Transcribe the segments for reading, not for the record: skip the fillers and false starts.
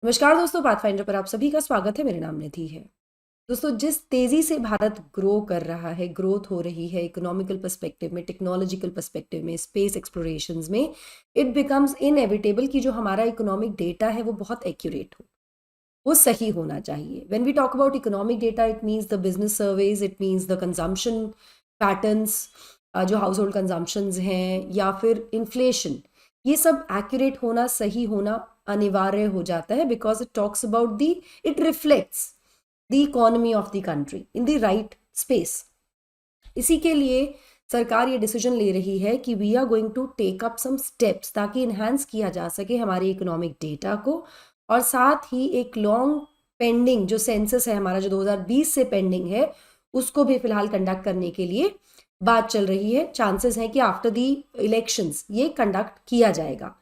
नमस्कार दोस्तों, पाथफाइंडर पर आप सभी का स्वागत है। मेरा नाम निधि है। दोस्तों, जिस तेजी से भारत ग्रो कर रहा है, ग्रोथ हो रही है इकोनॉमिकल पर्सपेक्टिव में, टेक्नोलॉजिकल पर्सपेक्टिव में, स्पेस एक्सप्लोरेशंस में, इट बिकम्स इनएविटेबल कि जो हमारा इकोनॉमिक डेटा है वो बहुत एक्यूरेट हो, वो सही होना चाहिए। When we talk about economic data, it means the business surveys, it means the consumption patterns, जो हाउस होल्ड कंजम्पशंस हैं, या फिर इन्फ्लेशन, ये सब एक्यूरेट होना, सही होना अनिवार्य हो जाता है। Because it talks about the, it reflects the economy of the country in the right space. इसी के लिए सरकार ये डिसीजन ले रही है कि we are going to take up some steps ताकि इन्हांस किया जा सके हमारे इकोनॉमिक डेटा को, और साथ ही एक लॉन्ग पेंडिंग जो सेंसस है हमारा, जो 2020 से पेंडिंग है, उसको भी फिलहाल कंडक्ट करने के लिए बात चल रही है। चांसेस हैं कि आफ्टर दी इलेक्शंस ये कंडक्ट किया जाएगा।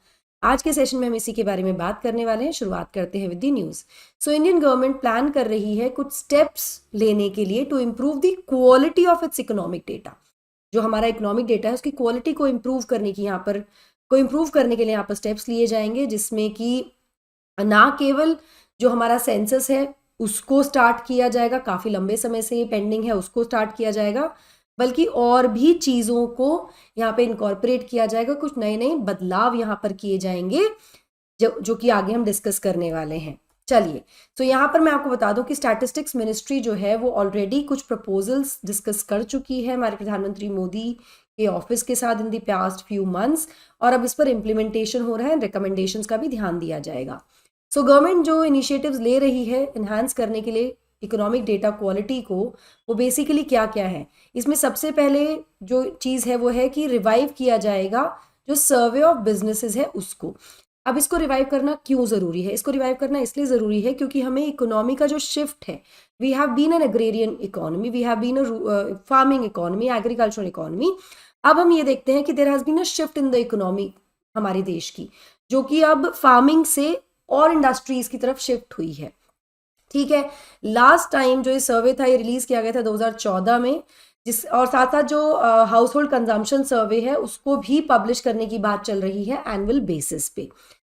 आज के सेशन में हम इसी के बारे में बात करने वाले हैं। शुरुआत करते हैं with the news. So Indian government plan कर रही है कुछ स्टेप्स लेने के लिए to improve the quality of its economic data. जो हमारा इकोनॉमिक डेटा है उसकी क्वालिटी को इम्प्रूव करने की यहाँ पर इम्प्रूव करने के लिए यहाँ पर स्टेप्स लिए जाएंगे, जिसमें कि ना केवल जो हमारा सेंसस है उसको स्टार्ट किया जाएगा, काफ़ी लंबे समय से ये पेंडिंग है, उसको स्टार्ट किया जाएगा, बल्कि और भी चीज़ों को यहाँ पे इनकॉर्पोरेट किया जाएगा। कुछ नए नए बदलाव यहाँ पर किए जाएंगे जो कि आगे हम डिस्कस करने वाले हैं। चलिए, तो यहाँ पर मैं आपको बता दूं कि स्टैटिस्टिक्स मिनिस्ट्री जो है वो ऑलरेडी कुछ प्रपोजल्स डिस्कस कर चुकी है हमारे प्रधानमंत्री मोदी के ऑफिस के साथ इन दी पास्ट फ्यू मंथ्स, और अब इस पर इम्प्लीमेंटेशन हो रहा है, रिकमेंडेशंस का भी ध्यान दिया जाएगा। सो गवर्नमेंट जो इनिशिएटिव्स ले रही है इन्हांस करने के लिए इकोनॉमिक डेटा क्वालिटी को, वो बेसिकली क्या क्या है। इसमें सबसे पहले जो चीज़ है वो है कि रिवाइव किया जाएगा जो सर्वे ऑफ बिजनेसेस है उसको। अब इसको रिवाइव करना क्यों ज़रूरी है? इसको रिवाइव करना इसलिए ज़रूरी है क्योंकि हमें इकोनॉमी का जो शिफ्ट है, we have been an agrarian economy, we have been a farming economy, agricultural economy. अब हम ये देखते हैं कि there has been a shift in the economy हमारे देश की, जो कि अब फार्मिंग से और इंडस्ट्रीज की तरफ शिफ्ट हुई है। ठीक है, लास्ट टाइम जो ये सर्वे था ये रिलीज किया गया था 2014 में, जिस और साथ साथ जो हाउस होल्ड कंजम्पशन सर्वे है उसको भी पब्लिश करने की बात चल रही है एनुअल बेसिस पे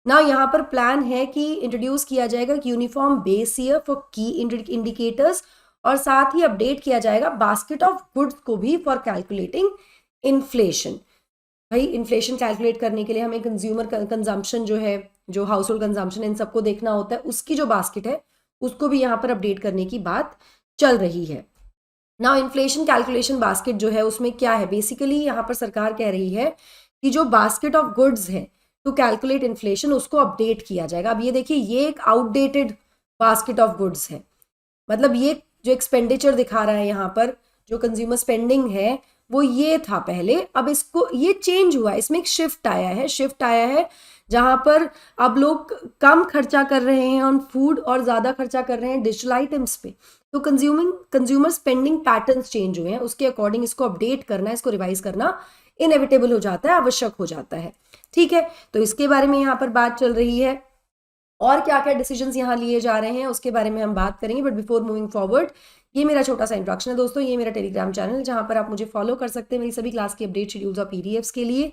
ना। यहाँ पर प्लान है कि इंट्रोड्यूस किया जाएगा यूनिफॉर्म बेस ईयर फॉर की इंडिकेटर्स, और साथ ही अपडेट किया जाएगा बास्केट ऑफ गुड्स को भी फॉर कैलकुलेटिंग इन्फ्लेशन। भाई, इन्फ्लेशन कैलकुलेट करने के लिए हमें कंज्यूमर कंजम्पशन जो है, जो हाउस होल्ड कंजम्पशन, इन सबको देखना होता है, उसकी जो बास्केट है उसको भी यहाँ पर अपडेट करने की बात चल रही है ना। इन्फ्लेशन कैलकुलेशन बास्केट जो है उसमें क्या है, बेसिकली यहाँ पर सरकार कह रही है कि जो बास्केट ऑफ गुड्स है टू कैलकुलेट इन्फ्लेशन उसको अपडेट किया जाएगा। अब ये देखिए, ये एक आउटडेटेड बास्केट ऑफ गुड्स है। मतलब ये जो एक्सपेंडिचर दिखा रहा है यहाँ पर, जो कंज्यूमर स्पेंडिंग है वो ये था पहले, अब इसको ये चेंज हुआ है, इसमें एक शिफ्ट आया है जहां पर अब लोग कम खर्चा कर रहे हैं ऑन फूड और ज़्यादा खर्चा कर रहे हैं डिजिटल आइटम्स पे। तो कंज्यूमर स्पेंडिंग पैटर्न्स चेंज हुए हैं, उसके अकॉर्डिंग इसको अपडेट करना, इसको रिवाइज करना इनएविटेबल हो जाता है, आवश्यक हो जाता है। ठीक है, तो इसके बारे में यहाँ पर बात चल रही है, और क्या क्या डिसीजंस यहाँ लिए जा रहे हैं उसके बारे में हम बात करेंगे। बट बिफोर मूविंग फॉरवर्ड, ये मेरा छोटा सा इंट्रोडक्शन है दोस्तों। ये मेरा टेलीग्राम चैनल है जहाँ पर आप मुझे फॉलो कर सकते हैं मेरी सभी क्लास की अपडेट, शेड्यूल्स और पीडीएफ्स के लिए।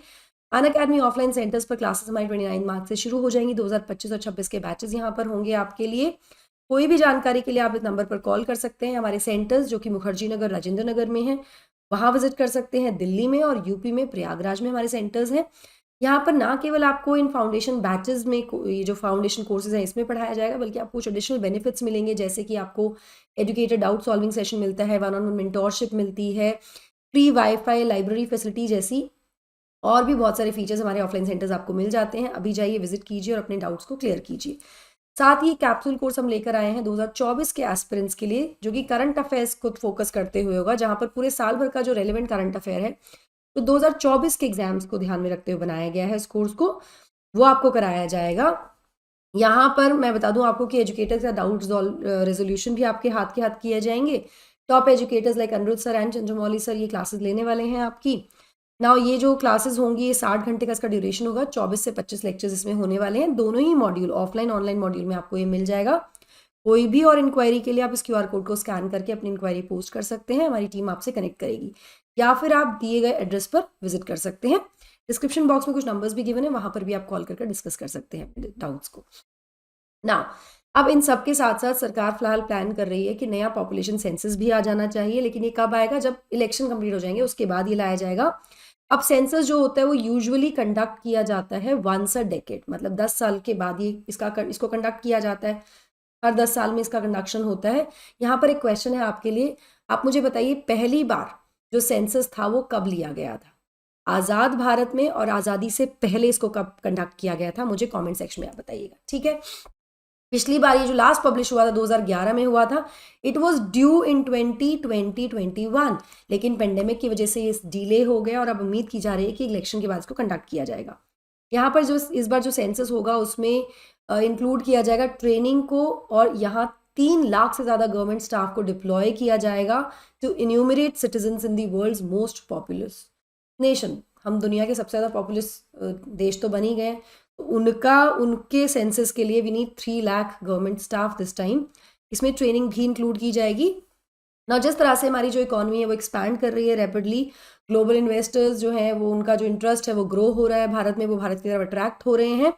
अनअकैडमी ऑफलाइन सेंटर्स पर क्लासेस हमारी 29 मार्च से शुरू हो जाएंगी। 2025 और 26 के बैचेस यहाँ पर होंगे आपके लिए। कोई भी जानकारी के लिए आप इस नंबर पर कॉल कर सकते हैं। हमारे सेंटर्स जो कि मुखर्जी नगर, राजेंद्र नगर में हैं, वहाँ विजिट कर सकते हैं। दिल्ली में और यूपी में प्रयागराज में हमारे सेंटर्स हैं। यहाँ पर ना केवल आपको इन फाउंडेशन बैचेस में ये जो फाउंडेशन कोर्सेज हैं इसमें पढ़ाया जाएगा, बल्कि आपको कुछ एडिशनल बेनिफिट्स मिलेंगे, जैसे कि आपको एजुकेटेड डाउट सॉल्विंग सेशन मिलता है, वन ऑन वन मेंटोरशिप मिलती है, फ्री वाईफाई, लाइब्रेरी फैसिलिटी जैसी और भी बहुत सारे फीचर्स हमारे ऑफलाइन सेंटर्स आपको मिल जाते हैं। अभी जाइए, विजिट कीजिए और अपने डाउट्स को क्लियर कीजिए। साथ ही कैप्सूल कोर्स हम लेकर आए हैं 2024 के एस्पिरेंट्स के लिए, जो कि करंट अफेयर्स को फोकस करते हुए होगा, जहाँ पर पूरे साल भर का जो रेलिवेंट करंट अफेयर है तो 2024 के एग्जाम्स को ध्यान में रखते हुए बनाया गया है इस कोर्स को, वो आपको कराया जाएगा। यहाँ पर मैं बता दूं आपको कि एजुकेटर्स का डाउट रेजोल्यूशन भी आपके हाथ के हाथ किए जाएंगे। Top educators like Anirudh sir and Chandramouli sir ये क्लासेस लेने वाले हैं आपकी। ना ये जो क्लासेस होंगी ये 60 घंटे का इसका ड्यूरेशन होगा, 24 से 25 लेक्चर्स इसमें होने वाले हैं। दोनों ही मॉड्यूल, ऑफलाइन ऑनलाइन मॉड्यूल में आपको ये मिल जाएगा। कोई भी और इंक्वायरी के लिए आप इस क्यूआर कोड को स्कैन करके अपनी इंक्वायरी पोस्ट कर सकते हैं, हमारी टीम आपसे कनेक्ट करेगी, या फिर आप दिए गए एड्रेस पर विजिट कर सकते हैं। डिस्क्रिप्शन बॉक्स में कुछ नंबर्स भी गिवन है, वहां पर भी आप कॉल करके डिस्कस कर सकते हैं डाउट्स को। ना अब इन सब के साथ साथ सरकार फिलहाल प्लान कर रही है कि नया पॉपुलेशन सेंसस भी आ जाना चाहिए, लेकिन ये कब आएगा? जब इलेक्शन कंप्लीट हो जाएंगे उसके बाद ये लाया जाएगा। अब सेंसस जो होता है वो यूजुअली कंडक्ट किया जाता है वंस अ डेकेड, मतलब 10 साल के बाद ये इसको कंडक्ट किया जाता है। हर 10 साल में इसका कंडक्शन होता है। यहाँ पर एक क्वेश्चन है आपके लिए, आप मुझे बताइए पहली बार जो सेंसस था वो कब लिया गया था? आज़ाद भारत में और आज़ादी से पहले इसको कब कंडक्ट किया गया था? मुझे कमेंट सेक्शन में आप बताइएगा, ठीक है। पिछली बार ये जो लास्ट पब्लिश हुआ था 2011 में हुआ था, इट वॉज ड्यू इन 2021, लेकिन पेंडेमिक की वजह से ये डिले हो गया और अब उम्मीद की जा रही है कि इलेक्शन के बाद इसको कंडक्ट किया जाएगा। यहाँ पर जो इस बार जो सेंसस होगा उसमें इंक्लूड किया जाएगा ट्रेनिंग को, और यहाँ 3 लाख से ज़्यादा गवर्नमेंट स्टाफ को डिप्लॉय किया जाएगा to enumerate citizens in the world's most populous nation. हम दुनिया के सबसे ज़्यादा पॉपुलस देश तो बन ही गए, तो उनके सेंसस के लिए we need 3 lakh government staff this time. इसमें ट्रेनिंग भी इंक्लूड की जाएगी ना। जिस तरह से हमारी जो इकोनॉमी है वो एक्सपैंड कर रही है रैपिडली, ग्लोबल इन्वेस्टर्स जो हैं वो उनका जो इंटरेस्ट है वो ग्रो हो रहा है भारत में, वो भारत की तरफ अट्रैक्ट हो रहे हैं।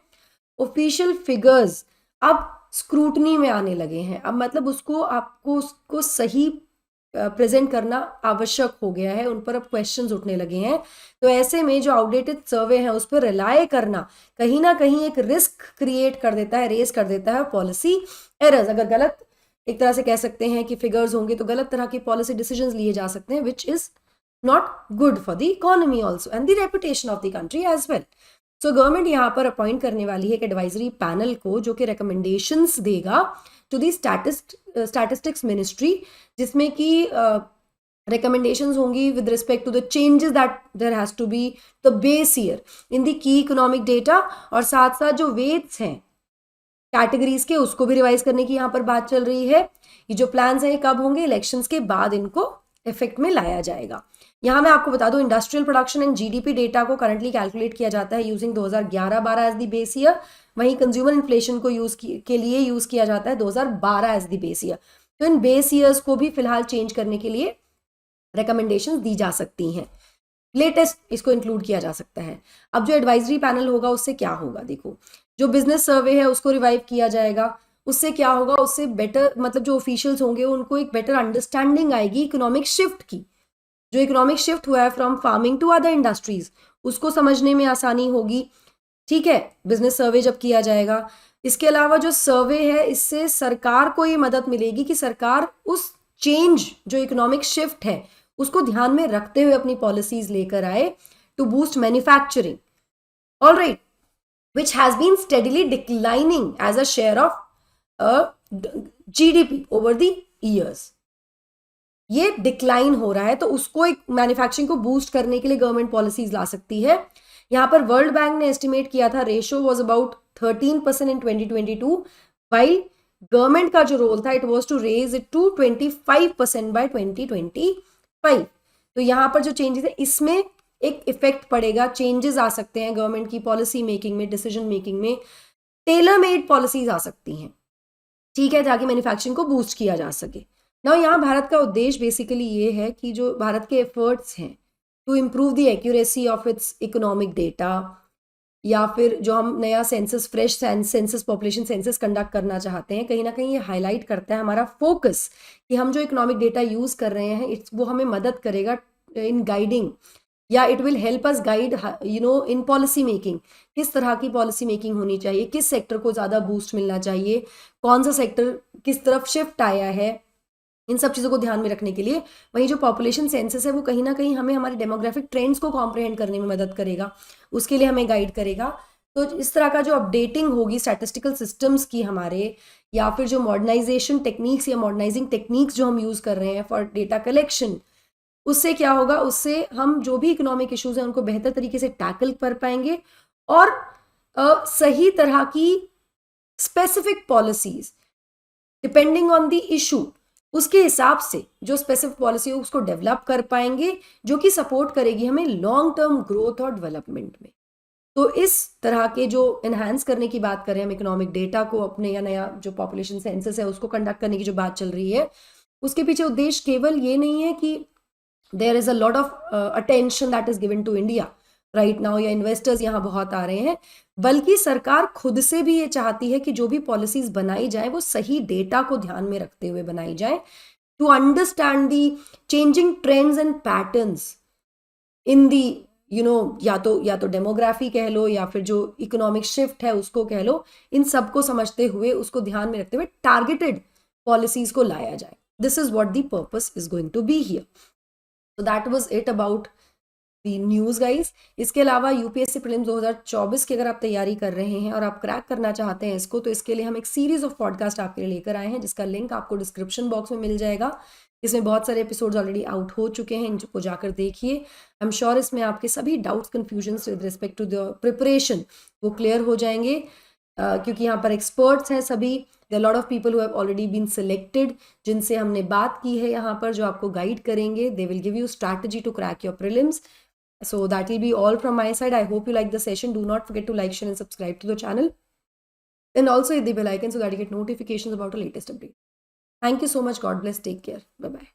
ऑफिशियल फिगर्स अब स्क्रूटनी में आने लगे हैं, अब मतलब उसको सही प्रेजेंट करना आवश्यक हो गया है, उन पर अब क्वेश्चंस उठने लगे हैं। तो ऐसे में जो आउटडेटेड सर्वे है उस पर रिलाय करना कहीं ना कहीं एक रिस्क क्रिएट कर देता है, रेस कर देता है पॉलिसी एरर्स। अगर गलत एक तरह से कह सकते हैं कि फिगर्स होंगे तो गलत तरह की पॉलिसी डिसीजंस लिए जा सकते हैं, which is not good for the economy also and the reputation of the country as well. So government यहाँ पर अपॉइंट करने वाली है एक एडवाइजरी पैनल को जो कि रिकमेंडेशंस देगा टू दी स्टैटिस्टिक्स मिनिस्ट्री, जिसमें कि recommendations होंगी with respect to the changes that there has to be the base year in the key economic data, और साथ साथ जो वेट्स हैं कैटेगरीज के उसको भी रिवाइज करने की यहाँ पर बात चल रही है। ये जो प्लान्स हैं कब होंगे? इलेक्शंस के बाद इनको इफेक्ट में लाया जाएगा। यहाँ मैं आपको बता दूं industrial production and GDP data को करंटली कैलकुलेट किया जाता है using 2011-12 as the base year, वहीं कंज्यूमर इन्फ्लेशन को के लिए यूज किया जाता है 2012 एज द बेस ईयर। तो इन बेस ईयर्स को भी फिलहाल चेंज करने के लिए रिकमेंडेशंस दी जा सकती हैं, लेटेस्ट इसको इंक्लूड किया जा सकता है। अब जो एडवाइजरी पैनल होगा उससे क्या होगा? देखो, जो बिजनेस सर्वे है उसको रिवाइव किया जाएगा, उससे क्या होगा? उससे बेटर मतलब जो ऑफिशियल्स होंगे उनको एक बेटर अंडरस्टैंडिंग आएगी इकोनॉमिक शिफ्ट की, जो इकोनॉमिक शिफ्ट हुआ है from farming to other industries उसको समझने में आसानी होगी, ठीक है, बिजनेस सर्वे जब किया जाएगा। इसके अलावा जो सर्वे है इससे सरकार को ये मदद मिलेगी कि सरकार उस चेंज जो इकोनॉमिक शिफ्ट है उसको ध्यान में रखते हुए अपनी पॉलिसीज लेकर आए to boost manufacturing, all right, which has been steadily declining as a share of GDP over the years. ये डिक्लाइन हो रहा है, तो उसको एक मैन्युफैक्चरिंग को बूस्ट करने के लिए गवर्नमेंट पॉलिसीज ला सकती है। यहाँ पर वर्ल्ड बैंक ने एस्टिमेट किया था ratio was about 13% in 2022, while government का जो रोल था it was to raise it to 25% by 2025। तो यहाँ पर जो चेंजेस है इसमें एक इफेक्ट पड़ेगा, चेंजेस आ सकते हैं गवर्नमेंट की पॉलिसी मेकिंग में, डिसीजन मेकिंग में, टेलर मेड पॉलिसीज आ सकती हैं, ठीक है, ताकि मैन्युफैक्चरिंग को बूस्ट किया जा सके ना। यहाँ भारत का उद्देश्य बेसिकली ये है कि जो भारत के एफर्ट्स हैं to improve the accuracy of its economic data, या फिर जो हम नया census fresh census population census conduct करना चाहते हैं, कहीं ना कहीं ये हाईलाइट करता है हमारा फोकस कि हम जो इकोनॉमिक डेटा यूज़ कर रहे हैं वो हमें मदद करेगा इन गाइडिंग, या it will help us guide in policy making. किस तरह की पॉलिसी मेकिंग होनी चाहिए, किस सेक्टर को ज़्यादा बूस्ट मिलना चाहिए, कौन सा सेक्टर किस तरफ शिफ्ट आया है, इन सब चीज़ों को ध्यान में रखने के लिए। वहीं जो पॉपुलेशन सेंसस है वो कहीं ना कहीं हमें हमारे डेमोग्राफिक ट्रेंड्स को कॉम्प्रिहेंड करने में मदद करेगा, उसके लिए हमें गाइड करेगा। तो इस तरह का जो अपडेटिंग होगी स्टैटिस्टिकल सिस्टम्स की हमारे, या फिर जो मॉडर्नाइजेशन टेक्निक्स या मॉडर्नाइजिंग टेक्निक्स जो हम यूज़ कर रहे हैं फॉर डेटा कलेक्शन, उससे क्या होगा? उससे हम जो भी इकोनॉमिक इश्यूज हैं उनको बेहतर तरीके से टैकल कर पाएंगे, और सही तरह की specific policies depending on the issue, उसके हिसाब से जो स्पेसिफिक पॉलिसी हो उसको डेवलप कर पाएंगे, जो कि सपोर्ट करेगी हमें लॉन्ग टर्म ग्रोथ और डेवलपमेंट में। तो इस तरह के जो एनहांस करने की बात करें हम इकोनॉमिक डेटा को अपने, या नया जो पॉपुलेशन सेंसस है उसको कंडक्ट करने की जो बात चल रही है, उसके पीछे उद्देश्य केवल ये नहीं है कि there is a lot of attention that is given to India, right now, या इन्वेस्टर्स यहाँ बहुत आ रहे हैं, बल्कि सरकार खुद से भी ये चाहती है कि जो भी पॉलिसीज बनाई जाए वो सही डेटा को ध्यान में रखते हुए बनाई जाए, to understand the changing trends and patterns in the या तो डेमोग्राफी कह लो या फिर जो इकोनॉमिक शिफ्ट है उसको कह लो, इन सबको समझते हुए उसको ध्यान में रखते हुए टारगेटेड पॉलिसीज को लाया जाए. This is what the purpose is going to be here. So that was it about the news guys. इसके अलावा यूपीएससी प्रीलिम्स 2024 की अगर आप तैयारी कर रहे हैं और आप क्रैक करना चाहते हैं इसको, तो इसके लिए हम एक सीरीज ऑफ पॉडकास्ट आपके लिए लेकर आए हैं, जिसका लिंक आपको डिस्क्रिप्शन बॉक्स में मिल जाएगा. इसमें बहुत सारे एपिसोड्स ऑलरेडी आउट हो चुके हैं, इनको जाकर देखिए. आई एम श्योर इसमें आपके सभी doubts, confusion with respect to the preparation वो क्लियर हो जाएंगे, क्योंकि यहाँ पर एक्सपर्ट्स हैं सभी. There lot of people who have already been selected, जिनसे हमने बात की है यहाँ पर, जो आपको गाइड करेंगे. They will give you strategy to crack your prelims. So that will be all from my side. I hope you like the session. Do not forget to like, share and subscribe to the channel. And also hit the bell icon so that you get notifications about the latest update. Thank you so much. God bless. Take care. Bye-bye.